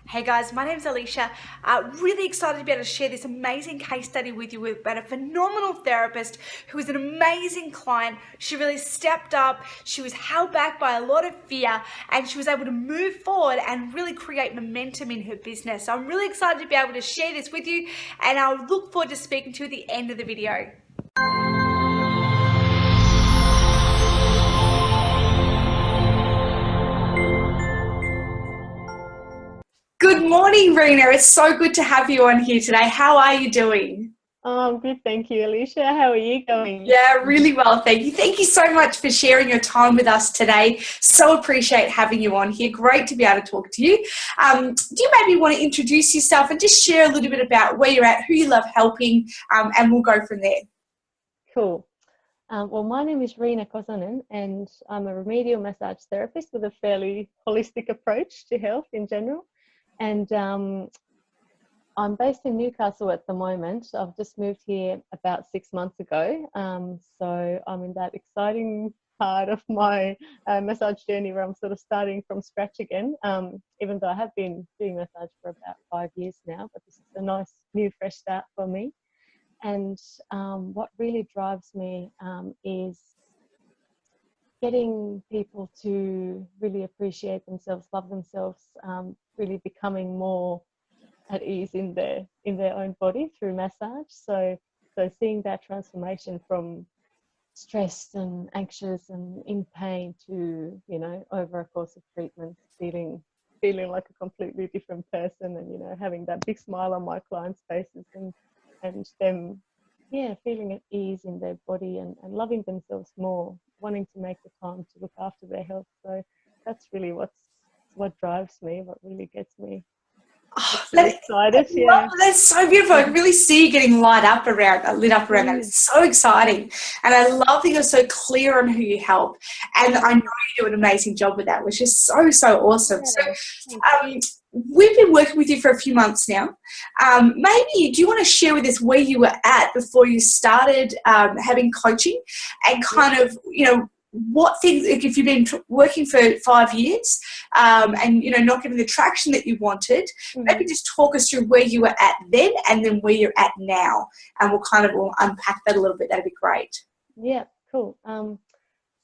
Hey guys, my name's Alicia. Really excited to be able to share this amazing case study with you about a phenomenal therapist who is an amazing client. She really stepped up, she was held back by a lot of fear, and she was able to move forward and really create momentum in her business. So I'm really excited to be able to share this with you, and I'll look forward to speaking to you at the end of the video. Good morning, Riina. It's so good to have you on here today. How are you doing? Good, thank you, Alicia. How are you going? Yeah, really well, thank you. Thank you so much for sharing your time with us today. So appreciate having you on here. Great to be able to talk to you. Do you maybe want to introduce yourself and just share a little bit about where you're at, who you love helping, and we'll go from there. Cool. Well, my name is Riina Kosonen, and I'm a remedial massage therapist with a fairly holistic approach to health in general. And I'm based in Newcastle at the moment. I've just moved here about 6 months ago. So I'm in that exciting part of my massage journey where I'm sort of starting from scratch again, even though I have been doing massage for about 5 years now, but this is a nice new fresh start for me. And what really drives me is getting people to really appreciate themselves, love themselves, really becoming more at ease in their own body through massage. So seeing that transformation from stressed and anxious and in pain to, over a course of treatment, feeling like a completely different person, and having that big smile on my clients' faces, and them feeling at ease in their body, and loving themselves more, wanting to make the time to look after their health. So that's really what drives me, what really gets me excited. Well, that's so beautiful. I can really see you getting lit up around that. It's so exciting. And I love that you're so clear on who you help. And I know you do an amazing job with that, which is so, so awesome. We've been working with you for a few months now. Maybe, do you want to share with us where you were at before you started having coaching, and kind of, what things, if you've been working for 5 years and not getting the traction that you wanted, maybe just talk us through where you were at then and then where you're at now, and we'll unpack that a little bit. That'd be great. Yeah, cool.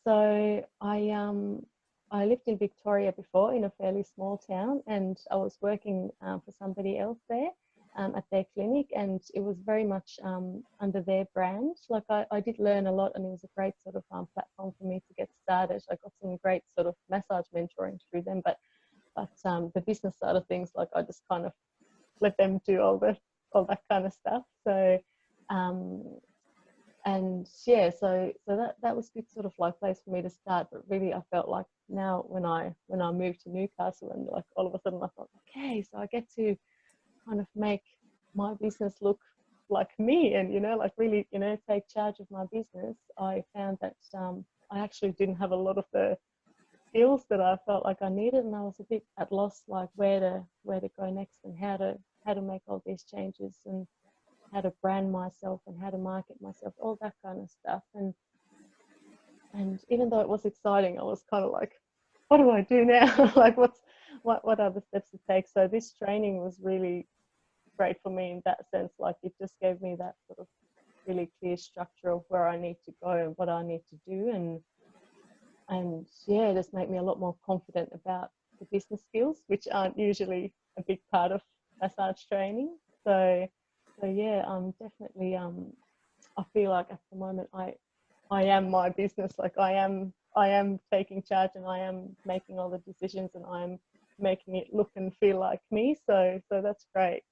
So I lived in Victoria before, in a fairly small town, and I was working for somebody else there at their clinic, and it was very much under their brand. Like I did learn a lot, and it was a great sort of platform for me to get started. I got some great sort of massage mentoring through them, but the business side of things, like I just kind of let them do all that kind of stuff. So so that was a good sort of like place for me to start. But really, I felt like now when I moved to Newcastle, and like all of a sudden I thought, okay, so I get to kind of make my business look like me, and like really take charge of my business. I found that I actually didn't have a lot of the skills that I felt like I needed, and I was a bit at loss, like where to go next, and how to make all these changes, and how to brand myself, and how to market myself, all that kind of stuff. And even though it was exciting, I was kind of like, what do I do now? Like what are the steps to take? So this training was really great for me in that sense. Like it just gave me that sort of really clear structure of where I need to go and what I need to do, and it just made me a lot more confident about the business skills, which aren't usually a big part of massage training. So I'm definitely I feel like at the moment I am my business. Like I am taking charge, and I am making all the decisions, and I'm making it look and feel like me. So that's great.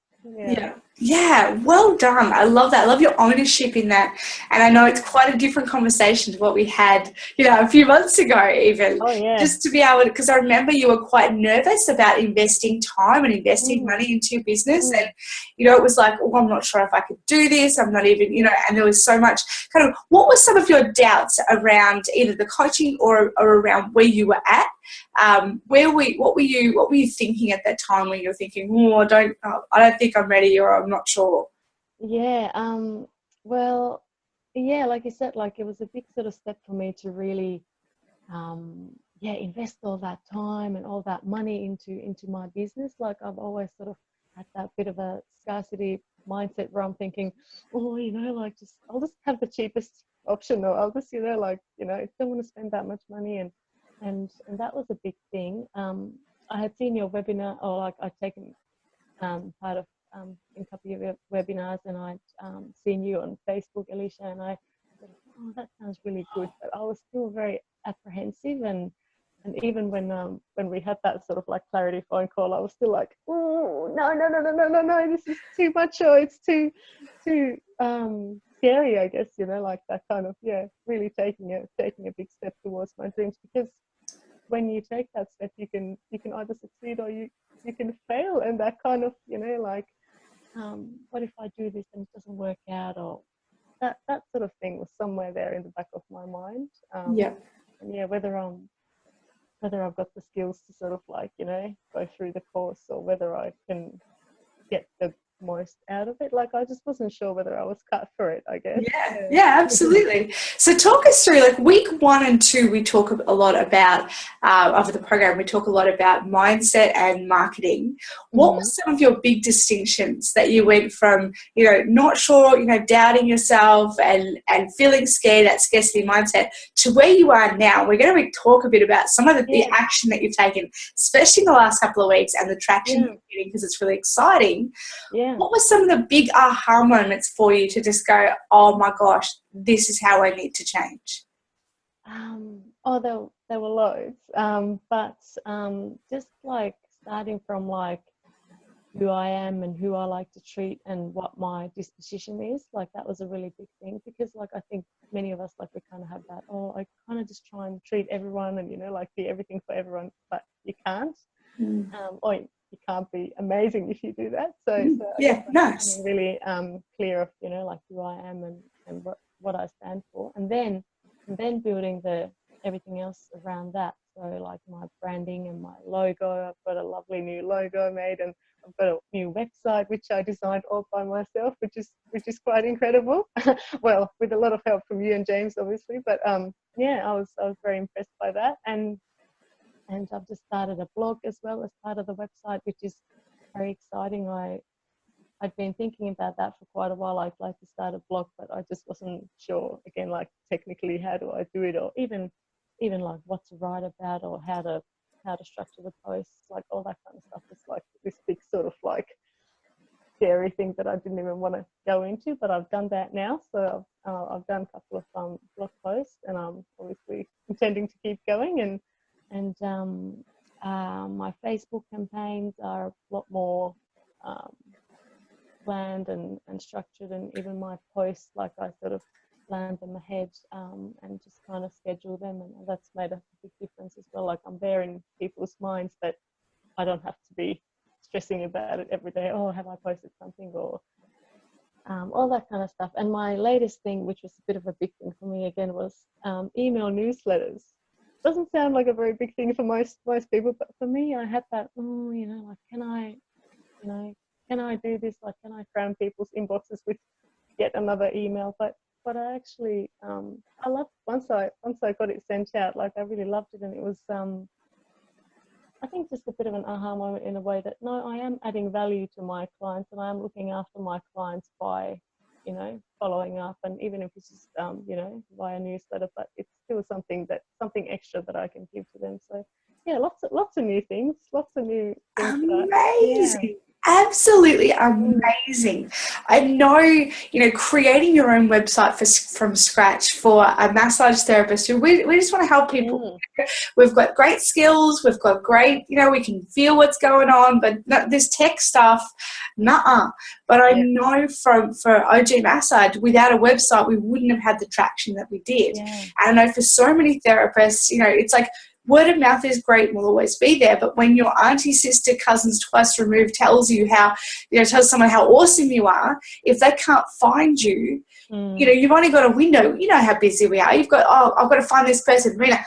Yeah, well done. I love that. I love your ownership in that. And I know it's quite a different conversation to what we had, a few months ago even. Oh, yeah. Just to be able to, because I remember you were quite nervous about investing time and investing money into your business. And, it was like, oh, I'm not sure if I could do this. I'm not even, and there was so much kind of, what were some of your doubts around either the coaching or around where you were at? What were you thinking at that time when you were thinking, I don't think I'm ready, or I'm not sure? Well, like you said, like it was a big sort of step for me to really yeah, invest all that time and all that money into my business. Like I've always sort of had that bit of a scarcity mindset where I'm thinking, oh, you know, like just I'll just have the cheapest option, or I'll just, you know, like, you know, don't want to spend that much money. And that was a big thing. I had seen your webinar, or like I'd taken part of in a couple of your webinars, and I'd seen you on Facebook, Alicia, and I thought, oh, that sounds really good. But I was still very apprehensive, and even when we had that sort of like clarity phone call, I was still like, oh, no, this is too much, or it's too scary, I guess, you know, like that kind of, yeah, really taking a big step towards my dreams. Because when you take that step, you can either succeed or you can fail, and that kind of, you know, like, what if I do this and it doesn't work out, or that sort of thing was somewhere there in the back of my mind. Yeah. And yeah, whether I've got the skills to sort of like, you know, go through the course, or whether I can get the most out of it. Like I just wasn't sure whether I was cut for it, I guess. Yeah, absolutely. So talk us through, like week 1 and 2, we talk a lot about, of the program, we talk a lot about mindset and marketing. What were some of your big distinctions that you went from, you know, not sure, you know, doubting yourself and feeling scared, that scarcity mindset, to where you are now? We're going to talk a bit about some of the action that you've taken, especially in the last couple of weeks, and the traction you're getting, because it's really exciting. Yeah. What were some of the big aha moments for you to just go, oh my gosh, this is how I need to change? There were loads, but just like starting from like who I am and who I like to treat and what my disposition is, like that was a really big thing. Because like I think many of us, like we kind of have that, oh, I kind of just try and treat everyone and, you know, like be everything for everyone, but you can't. Or you can't be amazing if you do that. So yeah, nice. I'm really clear of, you know, like who I am and what I stand for, and then building everything else around that. So like my branding and my logo. I've got a lovely new logo made, and I've got a new website which I designed all by myself, which is quite incredible. Well, with a lot of help from you and James, obviously. But yeah, I was very impressed by that, and I've just started a blog as well as part of the website, which is very exciting. I'd been thinking about that for quite a while. I'd like to start a blog, but I just wasn't sure, again, like technically how do I do it, or even like what to write about, or how to structure the posts, like all that kind of stuff. It's like this big sort of like scary thing that I didn't even want to go into, but I've done that now. So I've done a couple of blog posts, and I'm obviously intending to keep going, and my Facebook campaigns are a lot more planned and structured, and even my posts, like I sort of plan them ahead and just kind of schedule them, and that's made a big difference as well. Like I'm there in people's minds, but I don't have to be stressing about it every day. Oh, have I posted something, or all that kind of stuff. And my latest thing, which was a bit of a big thing for me again, was email newsletters. Doesn't sound like a very big thing for most people, but for me, I had that, oh, you know, like can I do this? Like, can I cram people's inboxes with yet another email? But I actually I loved, once I got it sent out, like I really loved it, and it was I think just a bit of an aha moment in a way that, no, I am adding value to my clients, and I am looking after my clients by, you know, following up, and even if it's just you know, via newsletter, but it's still something extra that I can give to them. So yeah, lots of new things, lots of new things. Amazing. Absolutely amazing. I know, you know, creating your own website from scratch for a massage therapist who we just want to help people. We've got great skills, we've got great, you know, we can feel what's going on, but this tech stuff, nuh-uh. But I know for OG Massage, without a website, we wouldn't have had the traction that we did. And I know for so many therapists, you know, it's like, word of mouth is great and will always be there, but when your auntie, sister, cousins twice removed tells you how, you know, tells someone how awesome you are, if they can't find you, you know, you've only got a window. You know how busy we are. You've got, oh, I've got to find this person, Riina.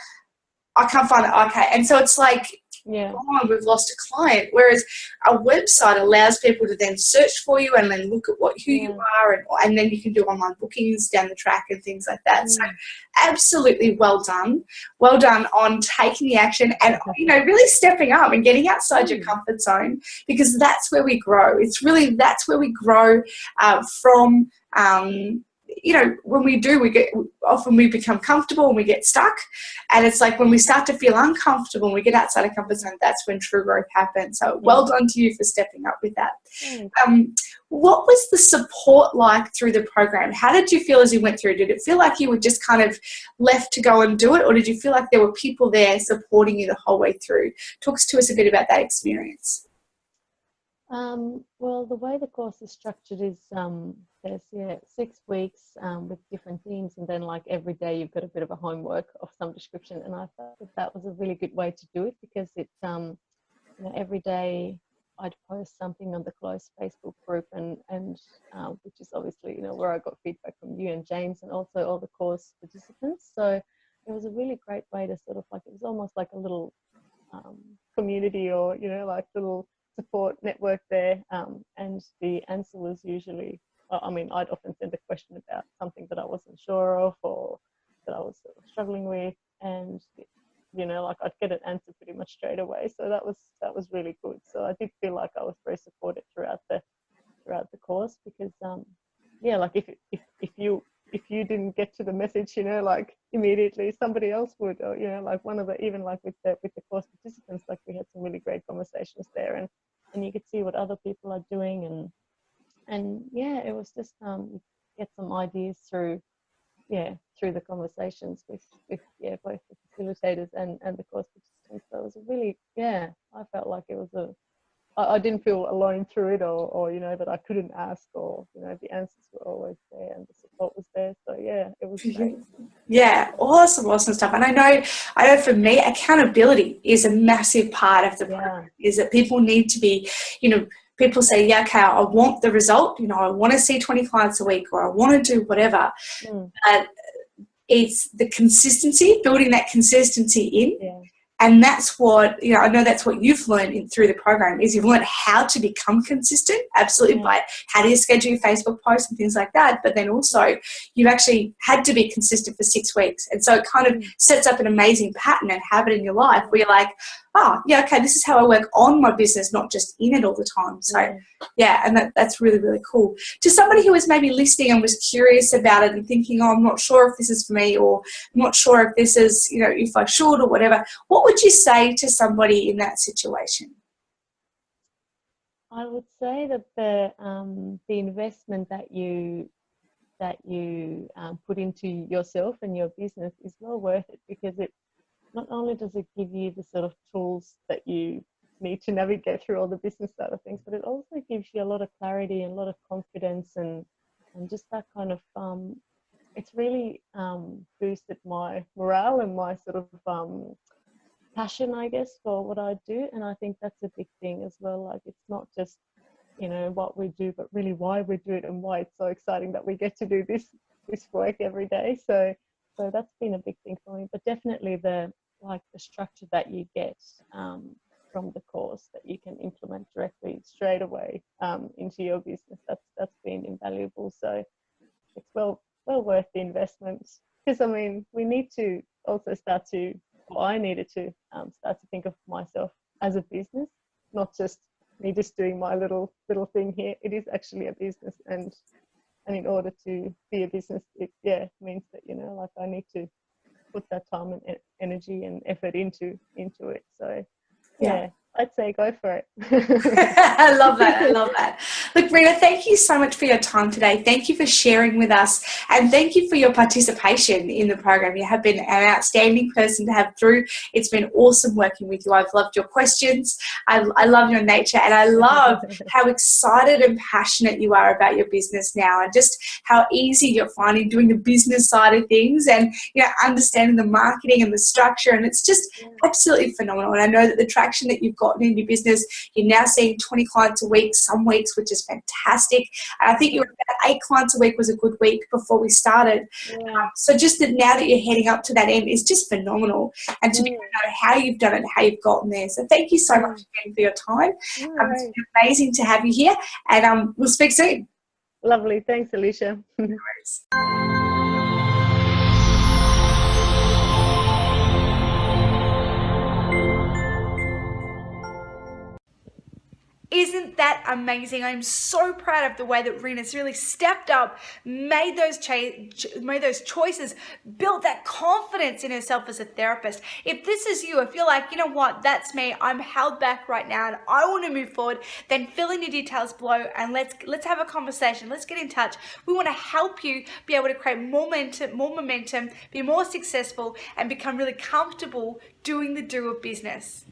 I can't find it. Okay. And so it's like, Yeah. oh, we've lost a client. Whereas a website allows people to then search for you and then look at who you are, and then you can do online bookings down the track and things like that. So absolutely well done. Well done on taking the action and, really stepping up and getting outside your comfort zone, because that's where we grow. That's where we grow from. When we do, we become comfortable and we get stuck. And it's like when we start to feel uncomfortable and we get outside of comfort zone, that's when true growth happens. So well done to you for stepping up with that. What was the support like through the program? How did you feel as you went through? Did it feel like you were just kind of left to go and do it, or did you feel like there were people there supporting you the whole way through? Talk to us a bit about that experience. Well, the way the course is structured is there's 6 weeks with different themes, and then like every day you've got a bit of a homework of some description. And I thought that was a really good way to do it, because it every day I'd post something on the close Facebook group, and which is obviously where I got feedback from you and James, and also all the course participants. So it was a really great way to sort of it was almost like a little community, or like little support network there, and the answer was usually, I'd often send a question about something that I wasn't sure of or that I was sort of struggling with, and I'd get an answer pretty much straight away. So that was really good. So I did feel like I was very supported throughout the course, because if you didn't get to the message immediately, somebody else would, or one of the, even with the course participants, we had some really great conversations there, and you could see what other people are doing, and it was just get some ideas through the conversations with both the facilitators and the course participants. So it was a really, I felt like it was I didn't feel alone through it, or that I couldn't ask, or the answers were always there and the support was there. So it was great. Yeah, awesome stuff. And I know for me, accountability is a massive part of the program. Is that people need to be, people say, okay, I want the result, I want to see 20 clients a week, or I want to do whatever. It's the consistency, building that consistency in. And that's what, I know that's what you've learned through the program, is you've learned how to become consistent, absolutely, by how do you schedule your Facebook posts and things like that. But then also you've actually had to be consistent for 6 weeks. And so it kind of sets up an amazing pattern and habit in your life where you're like, okay, this is how I work on my business, not just in it all the time. So and that's really, really cool. To somebody who was maybe listening and was curious about it and thinking, I'm not sure if this is for me, or I'm not sure if this is, if I should or whatever, what would you say to somebody in that situation? I would say that the investment that you put into yourself and your business is well worth it, because it not only does it give you the sort of tools that you need to navigate through all the business side of things, but it also gives you a lot of clarity and a lot of confidence, and just that kind of it's really boosted my morale and my sort of passion, I guess, for what I do. And I think that's a big thing as well. It's not just what we do, but really why we do it and why it's so exciting that we get to do this work every day. So that's been a big thing for me. But definitely the structure that you get from the course that you can implement directly straight away into your business, that's been invaluable. So it's well worth the investment, because we need to also I needed to start to think of myself as a business, not just me just doing my little thing here. It is actually a business, and in order to be a business, it means that I need to put that time and energy and effort into it. So I'd say go for it. I love that. Look, Riina, thank you so much for your time today. Thank you for sharing with us, and thank you for your participation in the program. You have been an outstanding person to have through. It's been awesome working with you. I've loved your questions. I love your nature, and I love how excited and passionate you are about your business now, and just how easy you're finding doing the business side of things, and understanding the marketing and the structure, and it's just absolutely phenomenal. And I know that the traction that you've got gotten in your business. You're now seeing 20 clients a week, some weeks, which is fantastic. And I think you were about 8 clients a week was a good week before we started. Yeah. So just that now that you're heading up to that end is just phenomenal. And to know how you've done it, how you've gotten there. So thank you so much again for your time. It's been amazing to have you here, and we'll speak soon. Lovely. Thanks, Alicia. Isn't that amazing? I'm so proud of the way that Riina's really stepped up, made those choices, built that confidence in herself as a therapist. If this is you, if you're like, you know what, that's me, I'm held back right now and I want to move forward, then fill in your details below and let's have a conversation. Let's get in touch. We want to help you be able to create more momentum, be more successful, and become really comfortable doing the do of business.